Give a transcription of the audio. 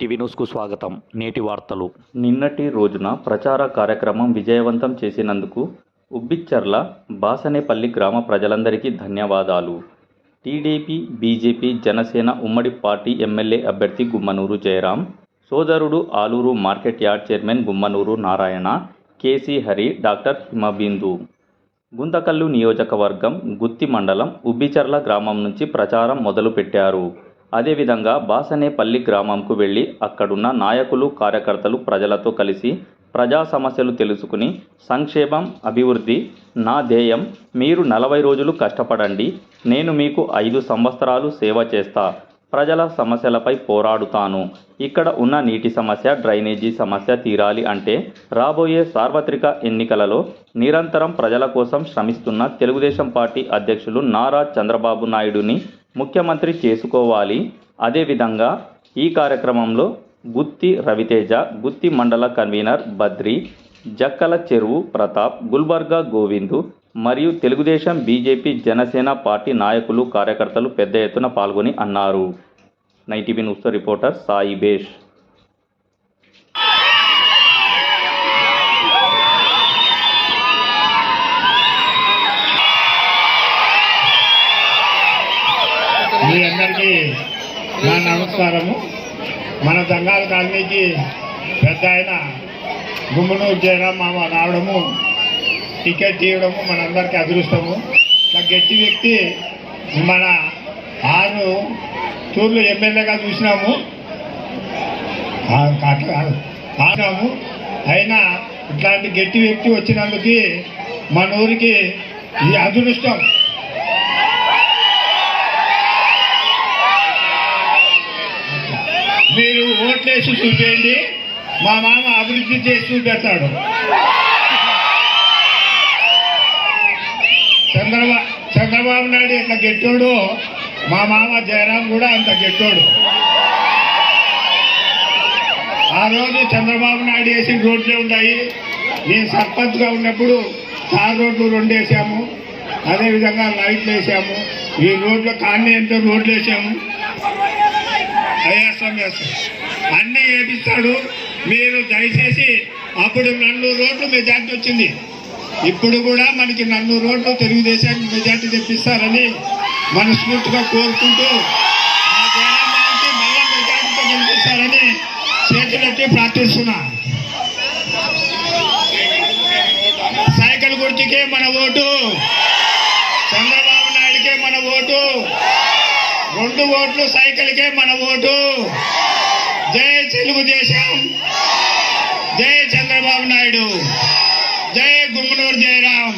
TV న్యూస్కు స్వాగతం. నేటి వార్తలు. నిన్నటి రోజున ప్రచార కార్యక్రమం విజయవంతం చేసినందుకు ఉబ్బిచ్చర్ల బాసనేపల్లి గ్రామ ప్రజలందరికీ ధన్యవాదాలు. టీడీపీ, బీజేపీ, జనసేన ఉమ్మడి పార్టీ ఎమ్మెల్యే అభ్యర్థి గుమ్మనూరు జయరాం, సోదరుడు Aluru market yard chairman Gummanuru Narayana, KC Hari, doctor Himabindu. Guntakal నియోజకవర్గం గుత్తి మండలం ఉబ్బిచర్ల గ్రామం నుంచి ప్రచారం మొదలుపెట్టారు. అదేవిధంగా బాసనేపల్లి గ్రామంకు వెళ్లి అక్కడున్న నాయకులు, కార్యకర్తలు ప్రజలతో కలిసి ప్రజా సమస్యలు తెలుసుకుని సంక్షేమం, అభివృద్ధి నా ధ్యేయం, మీరు 40 రోజులు కష్టపడండి, నేను మీకు 5 సంవత్సరాలు సేవ చేస్తా, ప్రజల సమస్యలపై పోరాడుతాను, ఇక్కడ ఉన్న నీటి సమస్య, డ్రైనేజీ సమస్య తీరాలి అంటే రాబోయే సార్వత్రిక ఎన్నికలలో నిరంతరం ప్రజల కోసం శ్రమిస్తున్న తెలుగుదేశం పార్టీ అధ్యక్షులు నారా చంద్రబాబు నాయుడుని ముఖ్యమంత్రి చేసుకోవాలి. అదేవిధంగా ఈ కార్యక్రమంలో గుత్తి రవితేజ, గుత్తి మండల కన్వీనర్ బద్రి, జక్కల చెరువు ప్రతాప్, గుల్బర్గా గోవిందు మరియు తెలుగుదేశం, బీజేపీ, జనసేన పార్టీ నాయకులు, కార్యకర్తలు పెద్ద ఎత్తున పాల్గొని అన్నారు. నైటీవీ న్యూస్ రిపోర్టర్ సాయి బేష్. మీ అందరికీ నా నమస్కారము. మన దంగాల కాలనీకి పెద్ద ఆయన గుమ్మనూరు జయరాం మామ రావడము, టికెట్ ఇవ్వడము మనందరికీ అదృష్టము. ఒక గట్టి వ్యక్తి మన 6 తూర్లు ఎమ్మెల్యేగా చూసినాము అయినా ఇట్లాంటి గట్టి వ్యక్తి వచ్చినందుకు మన ఊరికి ఈ అదృష్టం. మీరు ఓట్లేసి చూపేయండి, మా మామ అభివృద్ధి చేసి చూపెడతాడు. చంద్రబాబు నాయుడు ఎంత గెట్టోడు, మా మామ జయరాం కూడా అంత గెట్టోడు. ఆ రోజు చంద్రబాబు నాయుడు వేసిన రోడ్లే ఉన్నాయి. నేను సర్పంచ్గా ఉన్నప్పుడు తార్ రోడ్లు 2 వేసాము, అదేవిధంగా లైట్లు వేసాము. ఈ రోడ్లు కాలనీతో రోడ్లు వేసాము. అన్నీ వేపిస్తాడు. మీరు దయచేసి అప్పుడు 400 రోడ్లు మెజార్టీ వచ్చింది, ఇప్పుడు కూడా మనకి 400 రోడ్లు తెలుగుదేశానికి మెజార్టీ తెప్పిస్తారని మనస్ఫూర్తిగా కోరుకుంటూ ఆ జయరామానికి మళ్ళా మెజార్టీతో గెలిపిస్తారని చేతులెత్తి ప్రార్థిస్తున్నా. సైకిల్ గుర్తుకే మన ఓటు, చంద్రబాబు నాయుడికే మన ఓటు, 2 ఓట్లు సైకిల్కే మన ఓటు. జై తెలుగుదేశం, జై చంద్రబాబు నాయుడు, జై గుమ్మనూరు జయరాం.